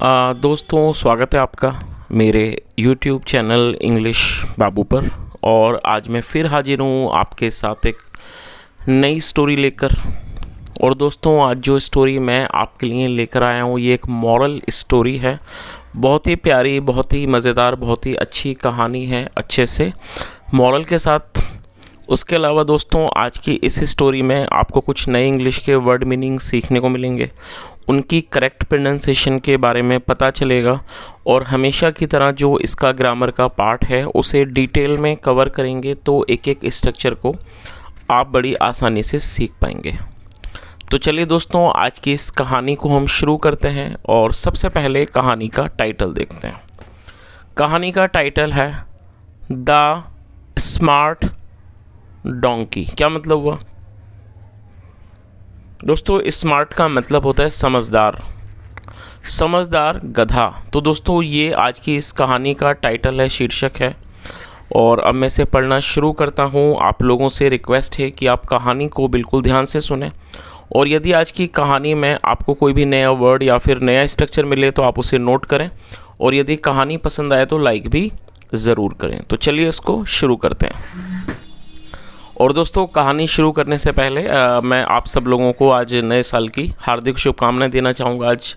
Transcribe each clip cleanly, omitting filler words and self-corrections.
दोस्तों, स्वागत है आपका मेरे YouTube चैनल इंग्लिश बाबू पर। और आज मैं फिर हाजिर हूँ आपके साथ एक नई स्टोरी लेकर। और दोस्तों, आज जो स्टोरी मैं आपके लिए लेकर आया हूँ ये एक मॉरल स्टोरी है। बहुत ही प्यारी, बहुत ही मज़ेदार, बहुत ही अच्छी कहानी है, अच्छे से मॉरल के साथ। उसके अलावा दोस्तों, आज की इस स्टोरी में आपको कुछ नए इंग्लिश के वर्ड मीनिंग सीखने को मिलेंगे, उनकी करेक्ट प्रोनाउंसिएशन के बारे में पता चलेगा। और हमेशा की तरह जो इसका ग्रामर का पार्ट है उसे डिटेल में कवर करेंगे, तो एक एक स्ट्रक्चर को आप बड़ी आसानी से सीख पाएंगे। तो चलिए दोस्तों, आज की इस कहानी को हम शुरू करते हैं। और सबसे पहले कहानी का टाइटल देखते हैं। कहानी का टाइटल है द स्मार्ट डोंकी। क्या मतलब हुआ दोस्तों? स्मार्ट का मतलब होता है समझदार, समझदार गधा। तो दोस्तों, ये आज की इस कहानी का टाइटल है, शीर्षक है। और अब मैं इसे पढ़ना शुरू करता हूँ। आप लोगों से रिक्वेस्ट है कि आप कहानी को बिल्कुल ध्यान से सुनें। और यदि आज की कहानी में आपको कोई भी नया वर्ड या फिर नया स्ट्रक्चर मिले तो आप उसे नोट करें। और यदि कहानी पसंद आए तो लाइक भी ज़रूर करें। तो चलिए इसको शुरू करते हैं। और दोस्तों, कहानी शुरू करने से पहले मैं आप सब लोगों को आज नए साल की हार्दिक शुभकामनाएं देना चाहूँगा। आज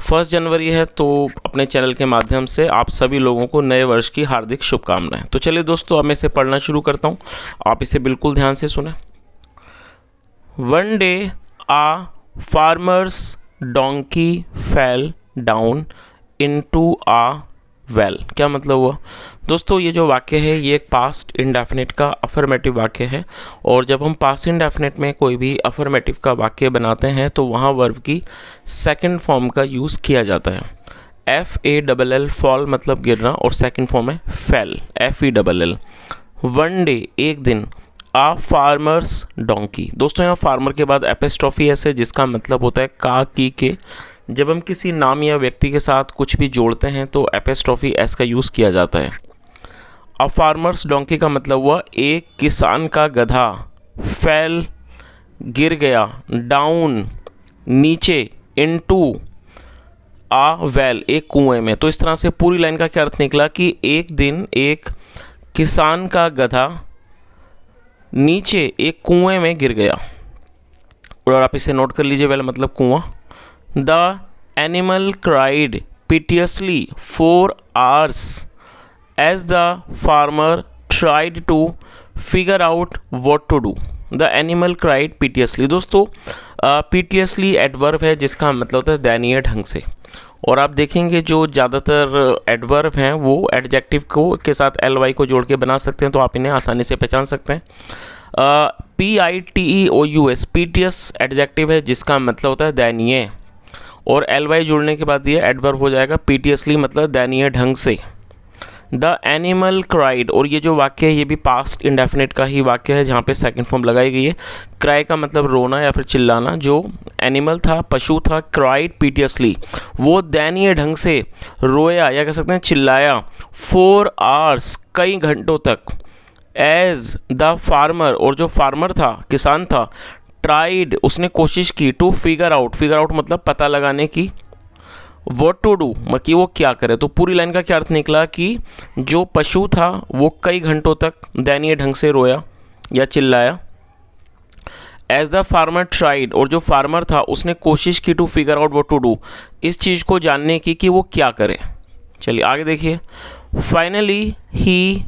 1 जनवरी है, तो अपने चैनल के माध्यम से आप सभी लोगों को नए वर्ष की हार्दिक शुभकामनाएं। तो चलिए दोस्तों, अब मैं इसे पढ़ना शुरू करता हूँ। आप इसे बिल्कुल ध्यान से सुने। One day a farmer's donkey fell down into a well. क्या मतलब हुआ दोस्तों? ये जो वाक्य है ये एक पास्ट इंडेफिनिट का अफर्मेटिव वाक्य है। और जब हम पास्ट इंडेफिनिट में कोई भी अफर्मेटिव का वाक्य बनाते हैं तो वहाँ वर्ब की सेकंड फॉर्म का यूज़ किया जाता है। FALL फॉल मतलब गिरना, और सेकंड फॉर्म है फेल, FELL। वन डे एक दिन, आ फार्मर्स डोंकी। दोस्तों, यहाँ फार्मर के बाद एपिस्ट्रॉफी एस है, जिसका मतलब होता है का की के। जब हम किसी नाम या व्यक्ति के साथ कुछ भी जोड़ते हैं तो एपिस्ट्रॉफी एस का यूज़ किया जाता है। अ फार्मर्स डोंकी का मतलब हुआ एक किसान का गधा, फेल गिर गया, डाउन नीचे, इनटू आ वेल एक कुएं में। तो इस तरह से पूरी लाइन का क्या अर्थ निकला कि एक दिन एक किसान का गधा नीचे एक कुएं में गिर गया। और आप इसे नोट कर लीजिए, वेल मतलब कुआं। The animal cried piteously for hours as the farmer tried to figure out what to do. The animal cried piteously। दोस्तों, piteously एडवर्ब है जिसका मतलब होता है दयनीय ढंग से। और आप देखेंगे जो ज़्यादातर एडवर्ब हैं वो एडजेक्टिव को के साथ ly को जोड़ के बना सकते हैं, तो आप इन्हें आसानी से पहचान सकते हैं। PITEOUS पीटियस एडजेक्टिव है जिसका मतलब होता है दयनीय, और ly जुड़ने के बाद ये एडवर्ब हो जाएगा पीटियसली मतलब दयनीय ढंग से। द एनिमल क्राइड, और ये जो वाक्य है ये भी पास्ट इंडेफिनिट का ही वाक्य है जहाँ पे सेकंड फॉर्म लगाई गई है। क्राई का मतलब रोना या फिर चिल्लाना। जो एनिमल था, पशु था, क्राइड पीटियसली, वो दयनीय ढंग से रोया या कह सकते हैं चिल्लाया। 4 hours कई घंटों तक। एज द फार्मर, और जो फार्मर था, किसान था, ट्राइड उसने कोशिश की, to figure out, figure out मतलब पता लगाने की, व्हाट टू डू मतलब कि वो क्या करे। तो पूरी लाइन का क्या अर्थ निकला कि जो पशु था वो कई घंटों तक दयनीय ढंग से रोया या चिल्लाया। एज द फार्मर ट्राइड, और जो फार्मर था उसने कोशिश की, to figure out what to do, इस चीज़ को जानने की कि वो क्या करे। चलिए आगे देखिए। Finally he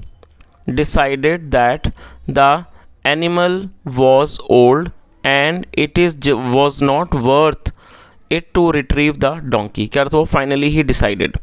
decided that the animal was old and it was not worth it to retrieve the donkey। क्या अर्थ हो? Finally he decided.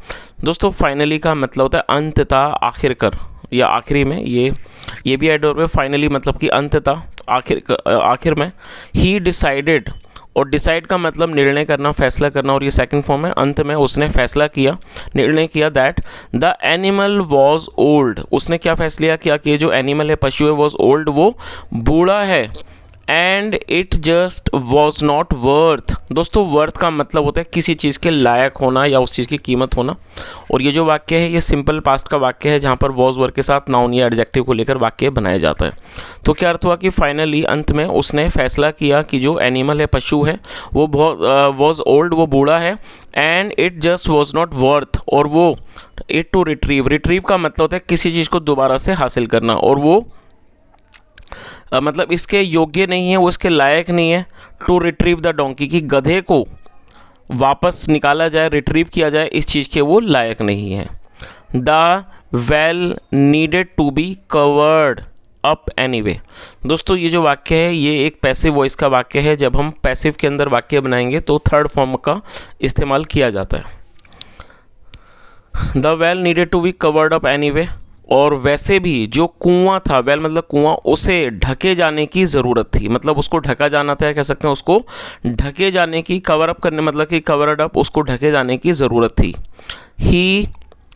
दोस्तों, फाइनली का मतलब होता है अंततः, आखिरकार या आखिरी में। ये भी एडवर्ब है। फाइनली मतलब कि अंततः, आखिर में। ही डिसाइडेड, और डिसाइड का मतलब निर्णय करना, फैसला करना, और ये सेकंड फॉर्म है। अंत में उसने फैसला किया, निर्णय किया। That the animal was old, उसने क्या फैसला किया कि जो एनिमल है, पशु है, वॉज ओल्ड वो बूढ़ा है। And it just was not worth. दोस्तों वर्थ का मतलब होता है किसी चीज़ के लायक होना या उस चीज़ की कीमत होना। और ये जो वाक्य है ये सिंपल पास्ट का वाक्य है जहाँ पर वॉज वर्ड के साथ नाउन या एडजेक्टिव को लेकर वाक्य बनाया जाता है। तो क्या अर्थ हुआ कि फाइनली अंत में उसने फैसला किया कि जो एनिमल है, पशु है, वो बहुत वॉज ओल्ड, वो बूढ़ा है, and it just was not worth, और वो इट टू रिट्रीव, रिट्रीव का मतलब होता है किसी चीज़ को दोबारा से हासिल करना, और वो मतलब इसके योग्य नहीं है, वो इसके लायक नहीं है। टू रिट्रीव द डोंकी, की गधे को वापस निकाला जाए, रिट्रीव किया जाए, इस चीज़ के वो लायक नहीं है। The well needed to be covered up anyway. दोस्तों ये जो वाक्य है ये एक पैसिव वॉइस का वाक्य है। जब हम पैसिव के अंदर वाक्य बनाएंगे तो थर्ड फॉर्म का इस्तेमाल किया जाता है। The well needed to be covered up anyway, और वैसे भी जो कुआं था, वेल मतलब कुआं, उसे ढके जाने की ज़रूरत थी, मतलब उसको ढका जाना था, कह सकते हैं उसको ढके जाने की, कवर अप करने मतलब कि कवर्ड अप, उसको ढके जाने की ज़रूरत थी। He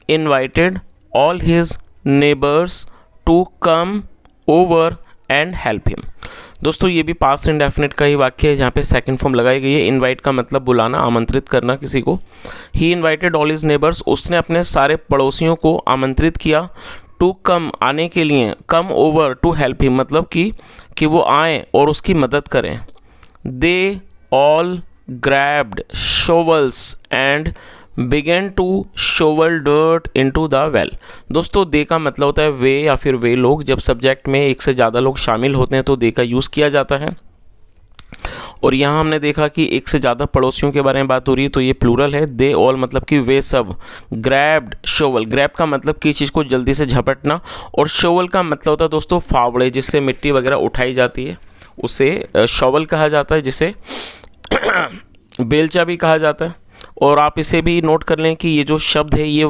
invited all his neighbours to come over and help him. दोस्तों ये भी पास्ट इंडेफिनिट का ही वाक्य है जहाँ पे सेकंड फॉर्म लगाई गई है। इनवाइट का मतलब बुलाना, आमंत्रित करना किसी को। ही इन्वाइटेड ऑल हिज नेबर्स, उसने अपने सारे पड़ोसियों को आमंत्रित किया। टू कम, आने के लिए। Come over, to help him मतलब कि वो आए और उसकी मदद करें। They all grabbed shovels and begin to shovel dirt into the well. दोस्तों दे का मतलब होता है वे या फिर वे लोग। जब सब्जेक्ट में एक से ज़्यादा लोग शामिल होते हैं तो दे का यूज़ किया जाता है। और यहाँ हमने देखा कि एक से ज़्यादा पड़ोसियों के बारे में बात हो रही है, तो ये प्लूरल है। दे ऑल मतलब कि वे सब। ग्रैब्ड शोवल, ग्रैब का मतलब कि चीज़ को जल्दी से झपटना, और शोवल का मतलब होता है दोस्तों फावड़े, जिससे मिट्टी वगैरह उठाई जाती है, उसे शोवल कहा जाता है, जिसे बेलचा भी कहा जाता है। और आप इसे भी नोट कर लें कि ये जो शब्द है ये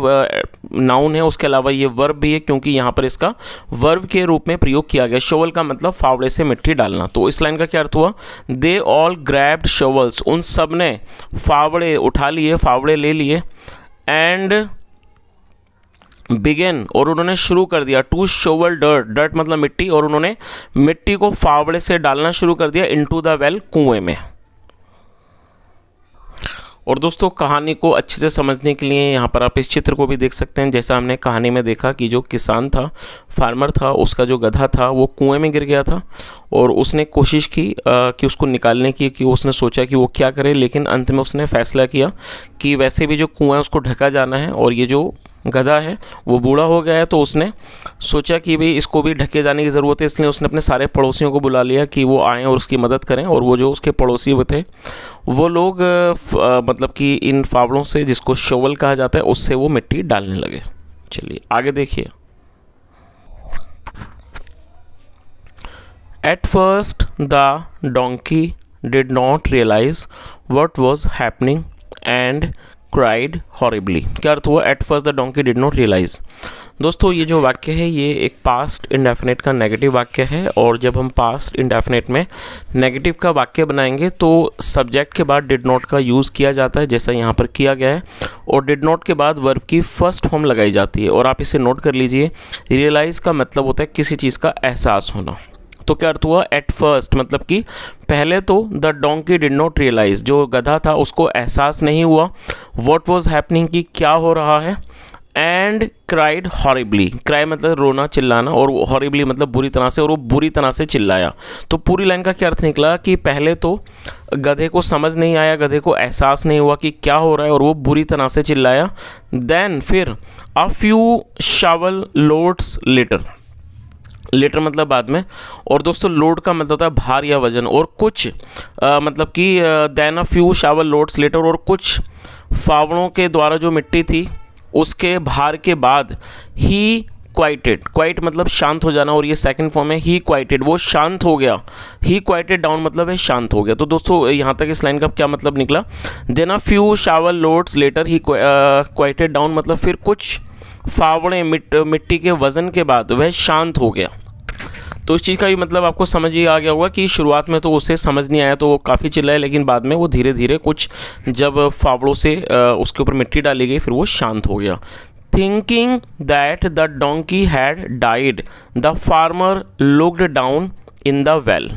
नाउन है, उसके अलावा ये वर्ब भी है, क्योंकि यहाँ पर इसका वर्ब के रूप में प्रयोग किया गया। शोवल का मतलब फावड़े से मिट्टी डालना। तो इस लाइन का क्या अर्थ हुआ? दे ऑल ग्रैब्ड शोवल्स, उन सब ने फावड़े उठा लिए, फावड़े ले लिए। एंड बिगेन, और उन्होंने शुरू कर दिया। टू शोवल डर्ट, डर्ट मतलब मिट्टी, और उन्होंने मिट्टी को फावड़े से डालना शुरू कर दिया इनटू द वेल, कुएं में। और दोस्तों कहानी को अच्छे से समझने के लिए यहाँ पर आप इस चित्र को भी देख सकते हैं। जैसा हमने कहानी में देखा कि जो किसान था, फार्मर था, उसका जो गधा था वो कुएं में गिर गया था, और उसने कोशिश की कि उसको निकालने की, कि उसने सोचा कि वो क्या करे, लेकिन अंत में उसने फैसला किया कि वैसे भी जो कुआं है उसको ढका जाना है, और ये जो गधा है वो बूढ़ा हो गया है, तो उसने सोचा कि भाई इसको भी ढके जाने की ज़रूरत है। इसलिए उसने अपने सारे पड़ोसियों को बुला लिया कि वो आएँ और उसकी मदद करें। और वो जो उसके पड़ोसी वो थे, वो लोग मतलब कि इन फावड़ों से, जिसको शोवल कहा जाता है, उससे वो मिट्टी डालने लगे। चलिए आगे देखिए। At first the donkey did not realise what was happening and cried horribly. क्या अर्थ हुआ? At first the donkey did not realise. दोस्तों ये जो वाक्य है ये एक पास्ट इंडेफिनिट का नेगेटिव वाक्य है, और जब हम पास्ट इंडेफिनिट में नेगेटिव का वाक्य बनाएंगे तो सब्जेक्ट के बाद डिड नॉट का यूज़ किया जाता है, जैसा यहाँ पर किया गया है, और डिड नॉट के बाद वर्ब की फर्स्ट फॉर्म लगाई जाती है। और आप इसे नोट कर लीजिए, रियलाइज का मतलब होता है किसी चीज़ का एहसास होना। तो क्या अर्थ हुआ? एट फर्स्ट मतलब कि पहले तो the donkey did not realise, जो गधा था उसको एहसास नहीं हुआ, व्हाट वाज हैपनिंग की क्या हो रहा है, एंड क्राइड हॉरिबली, क्राई मतलब रोना चिल्लाना, और हॉरिबली मतलब बुरी तरह से, और वो बुरी तरह से चिल्लाया। तो पूरी लाइन का क्या अर्थ निकला कि पहले तो गधे को समझ नहीं आया, गधे को एहसास नहीं हुआ कि क्या हो रहा है, और वो बुरी तरह से चिल्लाया। देन फिर a few shovel loads later, later मतलब बाद में, और दोस्तों लोड का मतलब होता है भार या वजन, और कुछ मतलब कि then a few shovel loads later, और कुछ फावड़ों के द्वारा जो मिट्टी थी उसके भार के बाद ही क्वाइटेड, क्वाइट मतलब शांत हो जाना, और ये सेकंड फॉर्म है ही क्वाइटेड, वो शांत हो गया। ही क्वाइटेड डाउन मतलब है शांत हो गया। तो दोस्तों यहाँ तक इस लाइन का क्या मतलब निकला? Then a few shovel loads later he quieted down मतलब फिर कुछ फावड़े मिट्टी के वजन के बाद वह शांत हो गया। तो इस चीज़ का भी मतलब आपको समझ ही आ गया होगा कि शुरुआत में तो उसे समझ नहीं आया, तो वो काफ़ी चिल्लाया, लेकिन बाद में वो धीरे धीरे कुछ जब फावड़ों से उसके ऊपर मिट्टी डाली गई फिर वो शांत हो गया। Thinking that the donkey had died the farmer looked down in the well.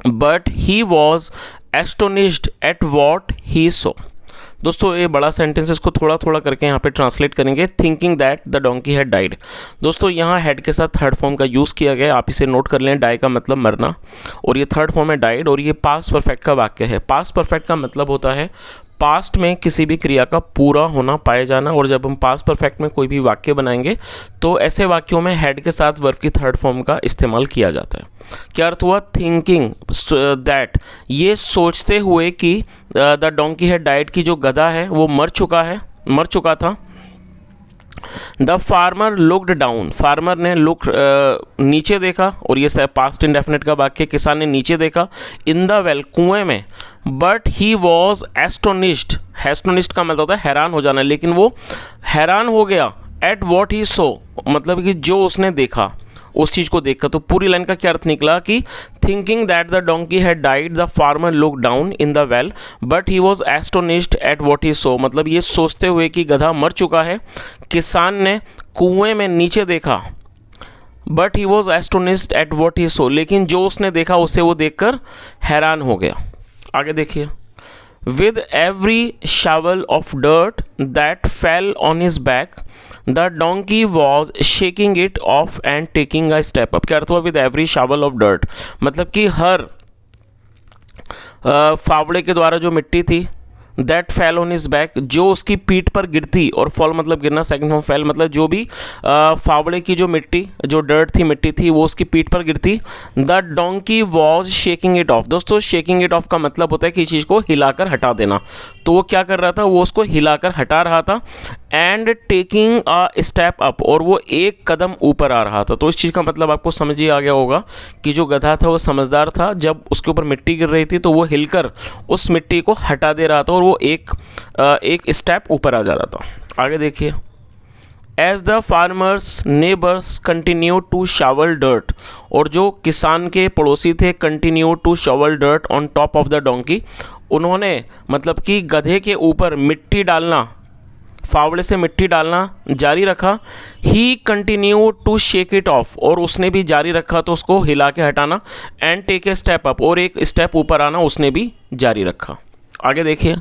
But he was astonished at what he saw. दोस्तों ये बड़ा सेंटेंस, इसको थोड़ा थोड़ा करके यहाँ पे ट्रांसलेट करेंगे। Thinking that the donkey had died. दोस्तों यहाँ हैड के साथ थर्ड फॉर्म का यूज़ किया गया, आप इसे नोट कर लें। डाई का मतलब मरना, और ये थर्ड फॉर्म है डाइड, और ये पास्ट परफेक्ट का वाक्य है। पास्ट परफेक्ट का मतलब होता है पास्ट में किसी भी क्रिया का पूरा होना, पाए जाना। और जब हम पास्ट परफेक्ट में कोई भी वाक्य बनाएंगे तो ऐसे वाक्यों में हैड के साथ वर्ब की थर्ड फॉर्म का इस्तेमाल किया जाता है। क्या अर्थ हुआ? थिंकिंग दैट, ये सोचते हुए कि द डोंकी हैड डाइड, की जो गधा है वो मर चुका था। The farmer looked down, farmer ने लुक नीचे देखा, और ये पास्ट इंडेफिनिट का वाक्य, किसान ने नीचे देखा। इन द वेल, कुएं में। But he was astonished, astonished का मतलब होता है हैरान हो जाना, लेकिन वो हैरान हो गया एट वॉट ही सो, मतलब कि जो उसने देखा, उस चीज़ को देखकर। तो पूरी लाइन का क्या अर्थ निकला कि thinking that the donkey had died the farmer look down in the well but he was astonished at what he saw, मतलब ये सोचते हुए कि गधा मर चुका है, किसान ने कुएं में नीचे देखा। But he was astonished at what he saw, लेकिन जो उसने देखा उसे वो देखकर हैरान हो गया। आगे देखिए। With every shovel of dirt that fell on his back, the donkey was shaking it off and taking a step up। क्या अर्थ हुआ with every shovel of dirt? मतलब कि हर फावड़े के द्वारा जो मिट्टी थी, that fell on his back, जो उसकी पीठ पर गिरती, और फॉल मतलब गिरना, सेकंड फॉर्म फेल मतलब जो भी फावड़े की जो मिट्टी, जो डर्ट थी, मिट्टी थी, वो उसकी पीठ पर गिरती। The donkey was shaking it of. दोस्तों शेकिंग इट ऑफ का मतलब होता है कि चीज़ को हिलाकर हटा देना। तो वो क्या कर रहा था? वो उसको हिलाकर हटा रहा था। And taking a step up, और वो एक कदम ऊपर आ रहा था। तो इस चीज़ का मतलब आपको समझ ही आ गया होगा कि जो गधा था वो समझदार था। जब उसके ऊपर मिट्टी गिर रही थी तो वो हिलकर उस मिट्टी को हटा दे रहा था, और वो एक स्टेप ऊपर आ जा रहा था। आगे देखिए। As the farmer's neighbours continue to shovel dirt, और जो किसान के पड़ोसी थे continue to shovel dirt on top of the donkey, उन्होंने मतलब कि गधे के ऊपर मिट्टी डालना, फावड़े से मिट्टी डालना जारी रखा। He continue to shake it off, और उसने भी जारी रखा तो उसको हिला के हटाना। And take a step up, और एक स्टेप ऊपर आना उसने भी जारी रखा। आगे देखिए।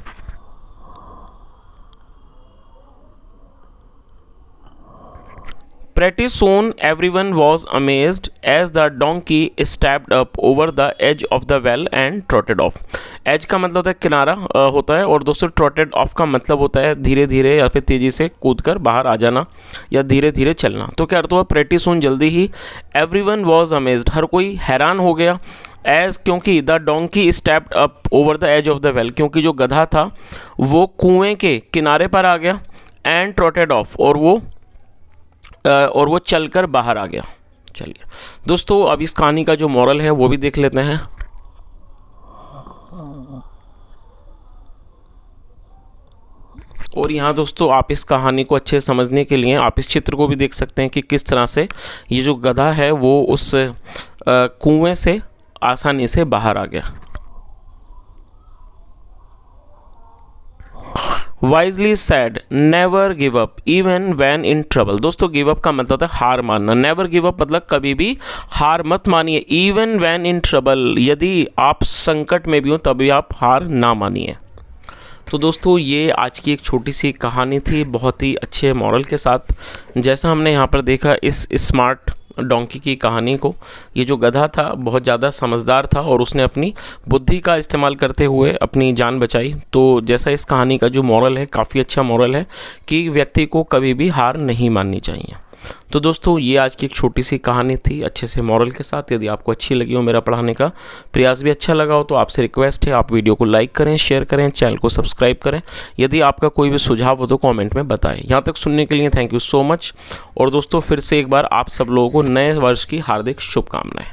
Pretty soon everyone was amazed as the donkey stepped up over the edge of the well and trotted off। edge का मतलब होता है किनारा होता है, और दोस्तों trotted off का मतलब होता है धीरे धीरे या फिर तेज़ी से कूदकर बाहर आ जाना या धीरे धीरे चलना। तो क्या अर्थ हुआ? pretty soon, जल्दी ही। everyone was amazed, हर कोई हैरान हो गया। एज, क्योंकि the donkey stepped up over the edge of the well, क्योंकि जो गधा था वो कुएं के किनारे पर आ गया। एंड ट्रॉटेड ऑफ, और वो चलकर बाहर आ गया। चलिए दोस्तों, अब इस कहानी का जो मॉरल है वो भी देख लेते हैं। और यहाँ दोस्तों आप इस कहानी को अच्छे समझने के लिए आप इस चित्र को भी देख सकते हैं कि किस तरह से ये जो गधा है वो उस कुएं से आसानी से बाहर आ गया। Wisely sad, never give up even when in trouble. दोस्तों गिव अप का मतलब होता है हार मानना। नेवर गिव अप मतलब कभी भी हार मत मानिए। इवन वैन इन ट्रबल, यदि आप संकट में भी हो तभी आप हार ना मानिए। तो दोस्तों ये आज की एक छोटी सी कहानी थी, बहुत ही अच्छे मॉरल के साथ। जैसा हमने यहाँ पर देखा इस स्मार्ट डोंकी की कहानी को, ये जो गधा था बहुत ज़्यादा समझदार था और उसने अपनी बुद्धि का इस्तेमाल करते हुए अपनी जान बचाई। तो जैसा इस कहानी का जो मॉरल है, काफ़ी अच्छा मॉरल है कि व्यक्ति को कभी भी हार नहीं माननी चाहिए। तो दोस्तों ये आज की एक छोटी सी कहानी थी अच्छे से मॉरल के साथ। यदि आपको अच्छी लगी हो, मेरा पढ़ाने का प्रयास भी अच्छा लगा हो, तो आपसे रिक्वेस्ट है आप वीडियो को लाइक करें, शेयर करें, चैनल को सब्सक्राइब करें। यदि आपका कोई भी सुझाव हो तो कमेंट में बताएं। यहाँ तक सुनने के लिए थैंक यू सो मच। और दोस्तों फिर से एक बार आप सब लोगों को नए वर्ष की हार्दिक शुभकामनाएं।